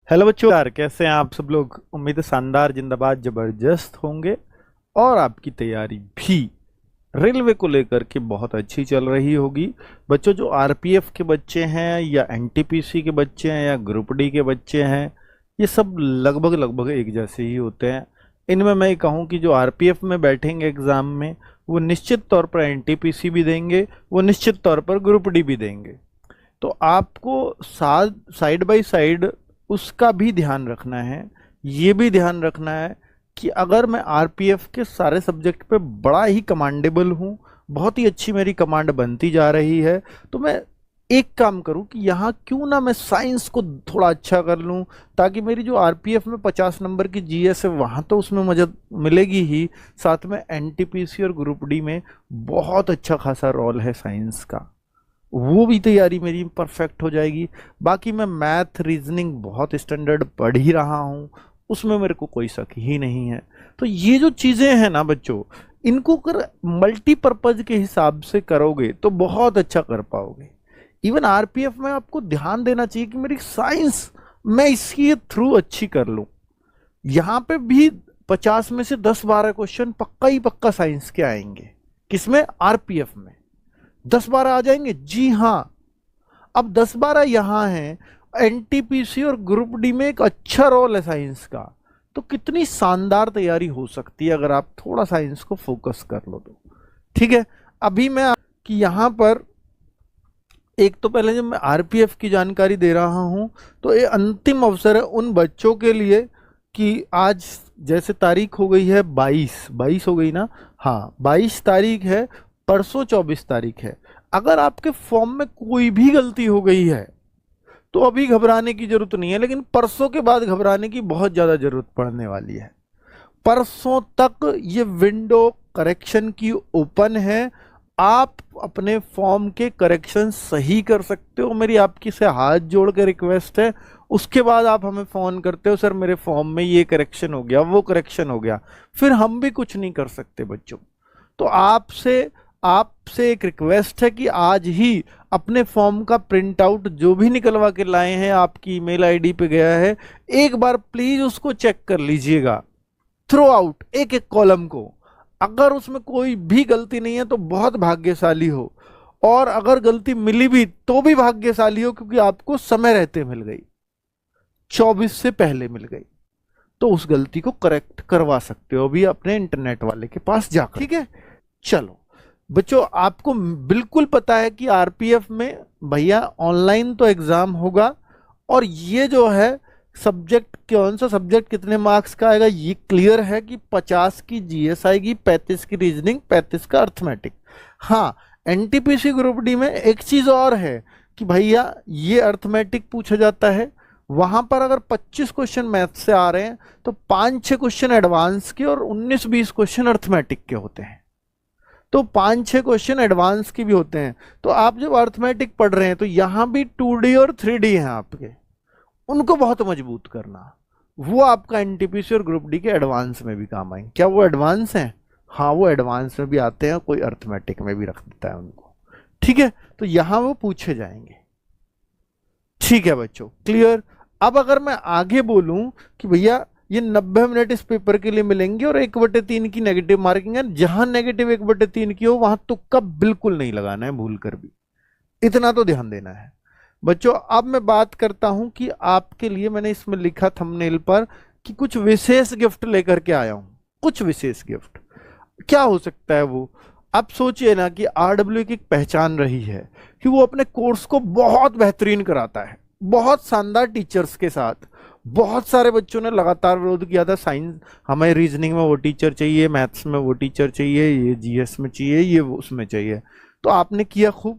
Hello बच्चों यार, कैसे हैं आप सब लोग। उम्मीद है शानदार, जिंदाबाद, जबरदस्त होंगे। और आपकी तैयारी भी रेलवे को लेकर के बहुत अच्छी चल रही होगी। बच्चों, जो आरपीएफ के बच्चे हैं या एनटीपीसी के बच्चे हैं या ग्रुप डी के बच्चे हैं, ये सब लगभग लगभग एक जैसे ही होते हैं। इनमें मैं कहूँ कि जो आरपीएफ में बैठेंगे एग्जाम में, वो निश्चित तौर पर एनटीपीसी भी देंगे, वो निश्चित तौर पर ग्रुप डी भी देंगे। तो आपको साथ साइड बाय साइड उसका भी ध्यान रखना है। ये भी ध्यान रखना है कि अगर मैं आरपीएफ के सारे सब्जेक्ट पे बड़ा ही कमांडेबल हूँ, बहुत ही अच्छी मेरी कमांड बनती जा रही है, तो मैं एक काम करूं कि यहाँ क्यों ना मैं साइंस को थोड़ा अच्छा कर लूं, ताकि मेरी जो आरपीएफ में 50 नंबर की जीएस है वहाँ तो उसमें मदद मिलेगी ही, साथ में एनटीपीसी और ग्रुप डी में बहुत अच्छा खासा रोल है साइंस का, वो भी तैयारी मेरी परफेक्ट हो जाएगी। बाकी मैं मैथ रीजनिंग बहुत स्टैंडर्ड पढ़ ही रहा हूँ, उसमें मेरे को कोई शक ही नहीं है। तो ये जो चीज़ें हैं ना बच्चों, इनको कर मल्टीपर्पज के हिसाब से करोगे तो बहुत अच्छा कर पाओगे। इवन आरपीएफ में आपको ध्यान देना चाहिए कि मेरी साइंस मैं इसके थ्रू अच्छी कर लूँ। यहाँ पे भी 50 में से 10-12 क्वेश्चन पक्का ही पक्का साइंस के आएंगे। किसमें? आरपीएफ में 10-12 आ जाएंगे, जी हाँ। अब 10-12 यहाँ हैं, एनटीपीसी और ग्रुप डी में एक अच्छा रोल है साइंस का। तो कितनी शानदार तैयारी हो सकती है अगर आप थोड़ा साइंस को फोकस कर लो तो। ठीक है, अभी मैं कि यहाँ पर एक तो पहले जब मैं आरपीएफ की जानकारी दे रहा हूँ, तो ये अंतिम अवसर है उन बच्चों के लिए कि आज जैसे तारीख हो गई है 22 हो गई ना, हाँ 22 तारीख है, परसों 24 तारीख है। अगर आपके फॉर्म में कोई भी गलती हो गई है तो अभी घबराने की जरूरत नहीं है, लेकिन परसों के बाद घबराने की बहुत ज्यादा जरूरत पड़ने वाली है। परसों तक ये विंडो करेक्शन की ओपन है, आप अपने फॉर्म के करेक्शन सही कर सकते हो। मेरी आपकी से हाथ जोड़ के रिक्वेस्ट है, उसके बाद आप हमें फोन करते हो, सर मेरे फॉर्म में ये करेक्शन हो गया, वो करेक्शन हो गया, फिर हम भी कुछ नहीं कर सकते बच्चों। तो आपसे आपसे एक रिक्वेस्ट है कि आज ही अपने फॉर्म का प्रिंट आउट जो भी निकलवा के लाए हैं, आपकी ईमेल आईडी पे गया है, एक बार प्लीज उसको चेक कर लीजिएगा थ्रू आउट, एक एक कॉलम को। अगर उसमें कोई भी गलती नहीं है तो बहुत भाग्यशाली हो, और अगर गलती मिली भी तो भी भाग्यशाली हो, क्योंकि आपको समय रहते मिल गई, 24 से पहले मिल गई, तो उस गलती को करेक्ट करवा सकते हो अभी अपने इंटरनेट वाले के पास जाकर। ठीक है, चलो बच्चों, आपको बिल्कुल पता है कि आरपीएफ में भैया ऑनलाइन तो एग्जाम होगा, और ये जो है सब्जेक्ट, कौन सा सब्जेक्ट कितने मार्क्स का आएगा ये क्लियर है कि 50 की जीएस आएगी, 35 की रीजनिंग, 35 का अर्थमेटिक। हाँ, एनटीपीसी ग्रुप डी में एक चीज और है कि भैया ये अर्थमेटिक पूछा जाता है, वहां पर अगर 25 क्वेश्चन मैथ से आ रहे हैं तो 5-6 क्वेश्चन एडवांस के और 19-20 क्वेश्चन अर्थमेटिक के होते हैं। तो 5-6 क्वेश्चन एडवांस के भी होते हैं। तो आप जब अर्थमेटिक पढ़ रहे हैं तो यहां भी 2D और 3D हैं आपके, उनको बहुत मजबूत करना, वो आपका एनटीपीसी और ग्रुप डी के एडवांस में भी काम आएंगे। क्या वो एडवांस हैं? हाँ, वो एडवांस में भी आते हैं, कोई अर्थमेटिक में भी रख देता है उनको। ठीक है, तो यहां वो पूछे जाएंगे। ठीक है बच्चों, क्लियर। अब अगर मैं आगे बोलूं कि भैया ये 90 मिनट इस पेपर के लिए मिलेंगे और 1/3 की नेगेटिव मार्किंग है, जहां नेगेटिव 1/3 की हो वहां तुक्का बिल्कुल नहीं लगाना है भूल कर भी, इतना तो ध्यान देना है बच्चों। अब मैं बात करता हूं कि आपके लिए मैंने इसमें लिखा थंबनेल पर कि कुछ विशेष गिफ्ट लेकर के आया हूं। कुछ विशेष गिफ्ट क्या हो सकता है वो? आप सोचिए ना कि आरडब्ल्यू की एक पहचान रही है कि वो अपने कोर्स को बहुत बेहतरीन कराता है, बहुत शानदार टीचर्स के साथ। बहुत सारे बच्चों ने लगातार विरोध किया था, साइंस हमें रीजनिंग में वो टीचर चाहिए, मैथ्स में वो टीचर चाहिए, ये जीएस में चाहिए, ये उसमें चाहिए। तो आपने किया खूब,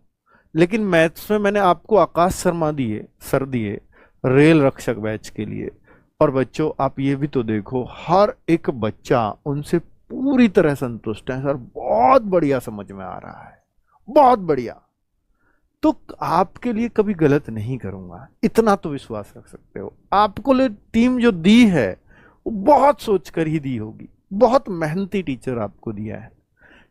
लेकिन मैथ्स में मैंने आपको आकाश शर्मा दिए, सर दिए रेल रक्षक बैच के लिए। और बच्चों आप ये भी तो देखो, हर एक बच्चा उनसे पूरी तरह संतुष्ट है, सर बहुत बढ़िया समझ में आ रहा है, बहुत बढ़िया। तो आपके लिए कभी गलत नहीं करूंगा, इतना तो विश्वास रख सकते हो। आपको लिए टीम जो दी है वो बहुत सोच कर ही दी होगी, बहुत मेहनती टीचर आपको दिया है।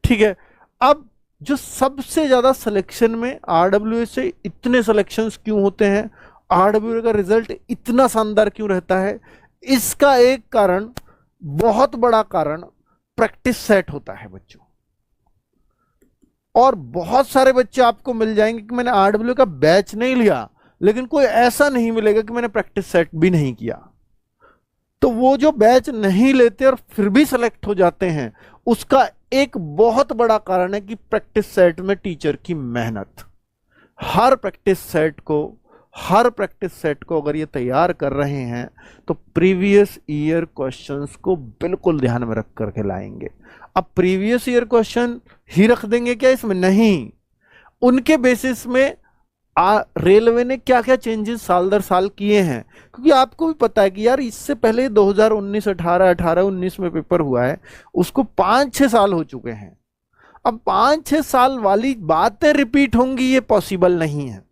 ठीक है, अब जो सबसे ज्यादा सिलेक्शन में आरडब्ल्यूएस से इतने सिलेक्शंस क्यों होते हैं, आरडब्ल्यूए का रिजल्ट इतना शानदार क्यों रहता है? इसका एक कारण, बहुत बड़ा कारण, प्रैक्टिस सेट होता है बच्चों। और बहुत सारे बच्चे आपको मिल जाएंगे कि मैंने आरडब्ल्यूए का बैच नहीं लिया, लेकिन कोई ऐसा नहीं मिलेगा कि मैंने प्रैक्टिस सेट भी नहीं किया। तो वो जो बैच नहीं लेते और फिर भी सेलेक्ट हो जाते हैं, उसका एक बहुत बड़ा कारण है कि प्रैक्टिस सेट में टीचर की मेहनत। हर प्रैक्टिस सेट को अगर ये तैयार कर रहे हैं तो प्रीवियस ईयर क्वेश्चंस को बिल्कुल ध्यान में रख करके लाएंगे। अब प्रीवियस ईयर क्वेश्चन ही रख देंगे क्या इसमें? नहीं, उनके बेसिस में रेलवे ने क्या क्या चेंजेस साल दर साल किए हैं, क्योंकि आपको भी पता है कि यार इससे पहले 2019 18 18 19 में पेपर हुआ है, उसको 5-6 साल हो चुके हैं। अब 5-6 साल वाली बातें रिपीट होंगी, ये पॉसिबल नहीं है।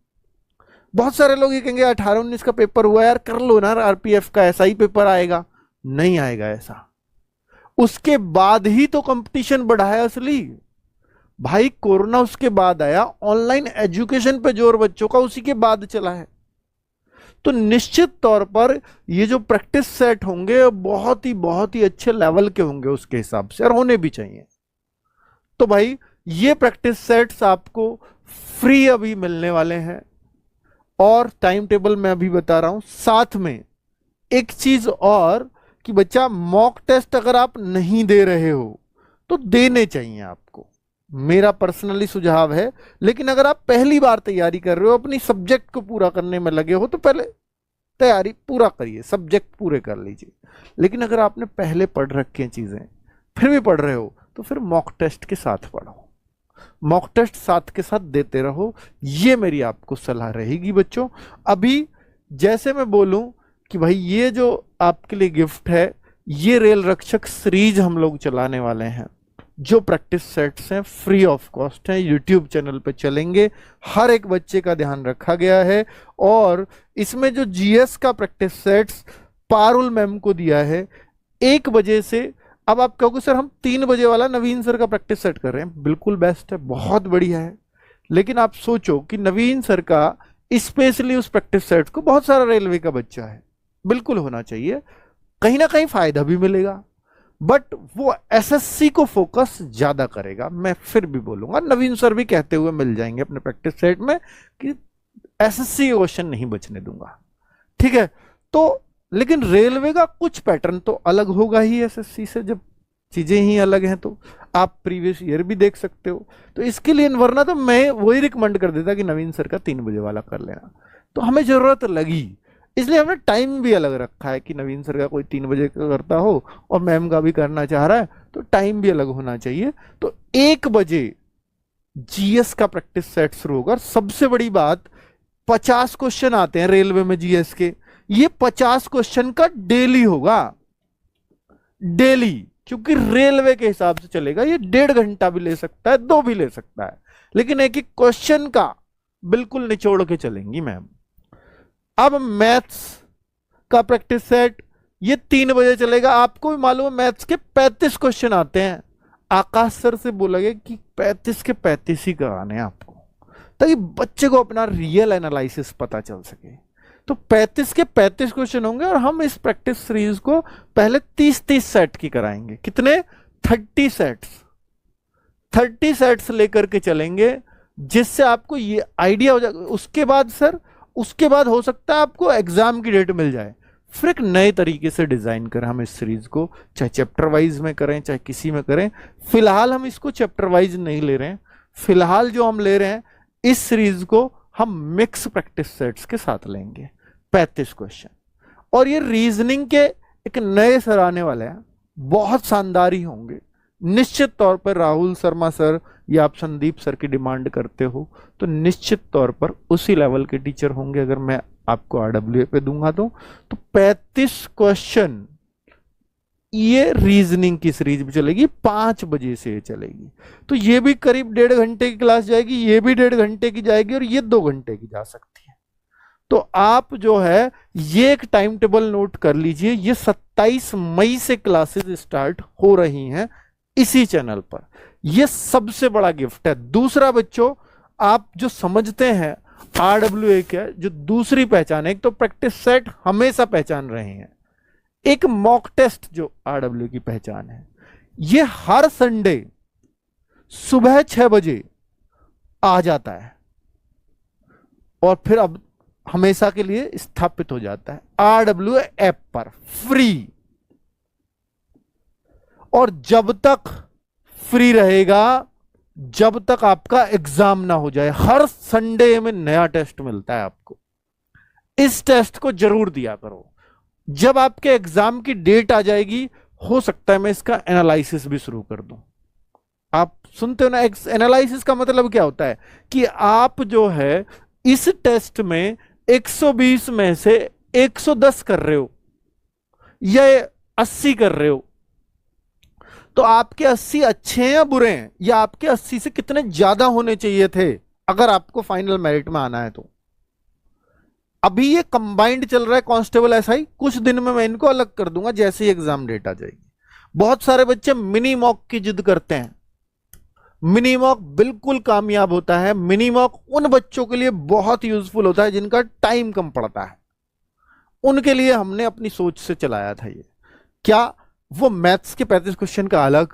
बहुत सारे लोग ये कहेंगे 18-19 का पेपर हुआ यार, कर लो ना आरपीएफ का, ऐसा ही पेपर आएगा। नहीं आएगा ऐसा। उसके बाद ही तो कंपटीशन बढ़ा है असली भाई। कोरोना उसके बाद आया, ऑनलाइन एजुकेशन पे जोर बच्चों का उसी के बाद चला है। तो निश्चित तौर पर ये जो प्रैक्टिस सेट होंगे बहुत ही अच्छे लेवल के होंगे उसके हिसाब से, और होने भी चाहिए। तो भाई ये प्रैक्टिस सेट्स आपको फ्री अभी मिलने वाले हैं, और टाइम टेबल मैं अभी बता रहा हूं। साथ में एक चीज और कि बच्चा, मॉक टेस्ट अगर आप नहीं दे रहे हो तो देने चाहिए आपको, मेरा पर्सनली सुझाव है। लेकिन अगर आप पहली बार तैयारी कर रहे हो, अपनी सब्जेक्ट को पूरा करने में लगे हो, तो पहले तैयारी पूरा करिए, सब्जेक्ट पूरे कर लीजिए। लेकिन अगर आपने पहले पढ़ रखी हैं चीजें, फिर भी पढ़ रहे हो, तो फिर मॉक टेस्ट के साथ पढ़ो, मॉक टेस्ट साथ के साथ देते रहो। ये मेरी आपको सलाह रहेगी बच्चों। अभी जैसे मैं बोलूं कि भाई ये जो आपके लिए गिफ्ट है, ये रेल रक्षक सीरीज हम लोग चलाने वाले हैं, जो प्रैक्टिस सेट्स हैं फ्री ऑफ कॉस्ट हैं, यूट्यूब चैनल पे चलेंगे। हर एक बच्चे का ध्यान रखा गया है। और इसमें जो जीएस का प्रैक्टिस सेट्स पारुल मैम को दिया है 1 बजे से। अब आप कहोगे सर हम 3 बजे वाला नवीन सर का प्रैक्टिस सेट कर रहे हैं, बिल्कुल बेस्ट है, बहुत बढ़िया है। लेकिन आप सोचो कि नवीन सर का स्पेशली उस प्रैक्टिस सेट को बहुत सारा रेलवे का बच्चा है, बिल्कुल होना चाहिए, कहीं ना कहीं फायदा भी मिलेगा। बट वो एसएससी को फोकस ज्यादा करेगा। मैं फिर भी बोलूंगा, नवीन सर भी कहते हुए मिल जाएंगे अपने प्रैक्टिस सेट में कि एसएससी क्वेश्चन नहीं बचने दूंगा, ठीक है। तो लेकिन रेलवे का कुछ पैटर्न तो अलग होगा ही एसएससी से, जब चीजें ही अलग हैं तो आप प्रीवियस ईयर भी देख सकते हो। तो इसके लिए वरना तो मैं वही रिकमेंड कर देता कि नवीन सर का 3 बजे वाला कर लेना। तो हमें जरूरत लगी, इसलिए हमने टाइम भी अलग रखा है कि नवीन सर का कोई 3 बजे का करता हो और मैम का भी करना चाह रहा है, तो टाइम भी अलग होना चाहिए। तो 1 बजे जीएस का प्रैक्टिस सेट शुरू होगा। सबसे बड़ी बात, 50 क्वेश्चन आते हैं रेलवे में जीएस के, ये 50 क्वेश्चन का डेली होगा, डेली, क्योंकि रेलवे के हिसाब से चलेगा। ये 1.5 घंटा भी ले सकता है, 2 भी ले सकता है, लेकिन एक एक क्वेश्चन का बिल्कुल निचोड़ के चलेंगी मैम। अब मैथ्स का प्रैक्टिस सेट ये 3 बजे चलेगा। आपको भी मालूम है मैथ्स के 35 क्वेश्चन आते हैं। आकाश सर से बोला गया कि 35 के 35 ही कराने हैं आपको, ताकि बच्चे को अपना रियल एनालिसिस पता चल सके। तो 35 के 35 क्वेश्चन होंगे, और हम इस प्रैक्टिस सीरीज को पहले 30-30 सेट की कराएंगे। कितने? 30 सेट्स, 30 सेट्स लेकर के चलेंगे, जिससे आपको ये आइडिया हो जाएगा। उसके बाद सर, उसके बाद हो सकता है आपको एग्जाम की डेट मिल जाए, फिर एक नए तरीके से डिजाइन करें हम इस सीरीज को, चाहे चैप्टर वाइज में करें चाहे किसी में करें। फिलहाल हम इसको चैप्टर वाइज नहीं ले रहे हैं, फिलहाल जो हम ले रहे हैं इस सीरीज को हम मिक्स प्रैक्टिस सेट्स के साथ लेंगे, 35 क्वेश्चन। और ये रीजनिंग के एक नए सर आने वाले हैं, बहुत शानदार ही होंगे निश्चित तौर पर। राहुल शर्मा सर या आप संदीप सर की डिमांड करते हो तो निश्चित तौर पर उसी लेवल के टीचर होंगे अगर मैं आपको आरडब्ल्यूए पे दूंगा तो 35 क्वेश्चन ये रीजनिंग की सीरीज भी चलेगी, 5 बजे से चलेगी। तो ये भी करीब 1.5 घंटे की क्लास जाएगी, ये भी 1.5 घंटे की जाएगी, और ये 2 घंटे की जा सकती है। तो आप जो है ये एक टाइम टेबल नोट कर लीजिए, ये 27 मई से क्लासेस स्टार्ट हो रही हैं इसी चैनल पर। यह सबसे बड़ा गिफ्ट है। दूसरा बच्चों, आप जो समझते हैं RWA क्या है, जो दूसरी पहचान है, एक तो प्रैक्टिस सेट हमेशा पहचान रहे हैं, एक मॉक टेस्ट जो RWA की पहचान है, ये हर संडे सुबह 6 बजे आ जाता है और फिर अब हमेशा के लिए स्थापित हो जाता है RWA ऐप पर फ्री। और जब तक फ्री रहेगा, जब तक आपका एग्जाम ना हो जाए, हर संडे में नया टेस्ट मिलता है आपको। इस टेस्ट को जरूर दिया करो। जब आपके एग्जाम की डेट आ जाएगी, हो सकता है मैं इसका एनालिसिस भी शुरू कर दूं। आप सुनते हो ना, एनालिसिस का मतलब क्या होता है कि आप जो है इस टेस्ट में 120 में से 110 कर रहे हो या 80 कर रहे हो, तो आपके 80 अच्छे हैं या बुरे हैं, या आपके 80 से कितने ज्यादा होने चाहिए थे अगर आपको फाइनल मेरिट में आना है। तो अभी ये कंबाइंड चल रहा है कांस्टेबल एसआई, कुछ दिन में मैं इनको अलग कर दूंगा जैसे ही एग्जाम डेट आ जाएगी। बहुत सारे बच्चे मिनी मॉक की जिद करते हैं। मिनी मॉक बिल्कुल कामयाब होता है। मिनी मॉक उन बच्चों के लिए बहुत यूजफुल होता है जिनका टाइम कम पड़ता है, उनके लिए हमने अपनी सोच से चलाया था ये। क्या वो मैथ्स के 35 क्वेश्चन का अलग,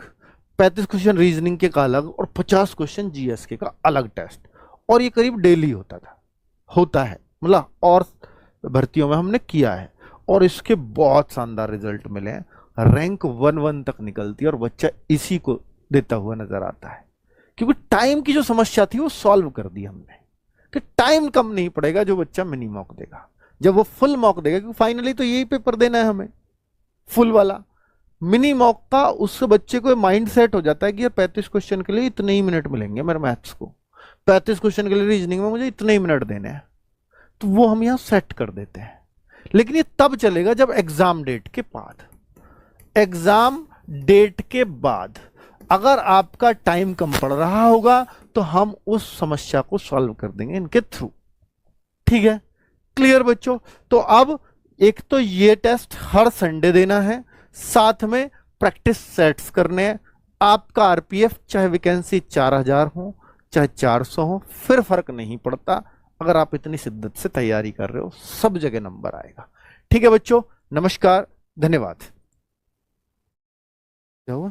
35 क्वेश्चन रीजनिंग के का अलग और 50 क्वेश्चन जीएसके का अलग टेस्ट, और ये करीब डेली होता था, होता है, मतलब और भर्तियों में हमने किया है और इसके बहुत शानदार रिजल्ट मिले हैं। रैंक 1-1 तक निकलती है और बच्चा इसी को देता हुआ नजर आता है, क्योंकि टाइम की जो समस्या थी वो सॉल्व कर दी हमने कि टाइम कम नहीं पड़ेगा जो बच्चा मिनी मॉक देगा। जब वो फुल मॉक देगा, क्योंकि फाइनली तो यही पेपर देना है हमें, फुल वाला। मिनी मॉक का उस बच्चे को माइंड सेट हो जाता है कि यार 35 क्वेश्चन के लिए इतने ही मिनट मिलेंगे मेरे मैथ्स को, 35 क्वेश्चन के लिए रीजनिंग में मुझे इतने ही मिनट देने हैं, तो वो हम यहां सेट कर देते हैं। लेकिन ये तब चलेगा जब एग्जाम डेट के बाद, एग्जाम डेट के बाद अगर आपका टाइम कम पड़ रहा होगा तो हम उस समस्या को सॉल्व कर देंगे इनके थ्रू। ठीक है, क्लियर बच्चों? तो अब एक तो ये टेस्ट हर संडे देना है, साथ में प्रैक्टिस सेट्स करने हैं। आपका आरपीएफ चाहे वैकेंसी 4000 हो चाहे 400 हो, फिर फर्क नहीं पड़ता। अगर आप इतनी शिद्दत से तैयारी कर रहे हो, सब जगह नंबर आएगा। ठीक है बच्चों, नमस्कार, धन्यवाद। क्या हुआ?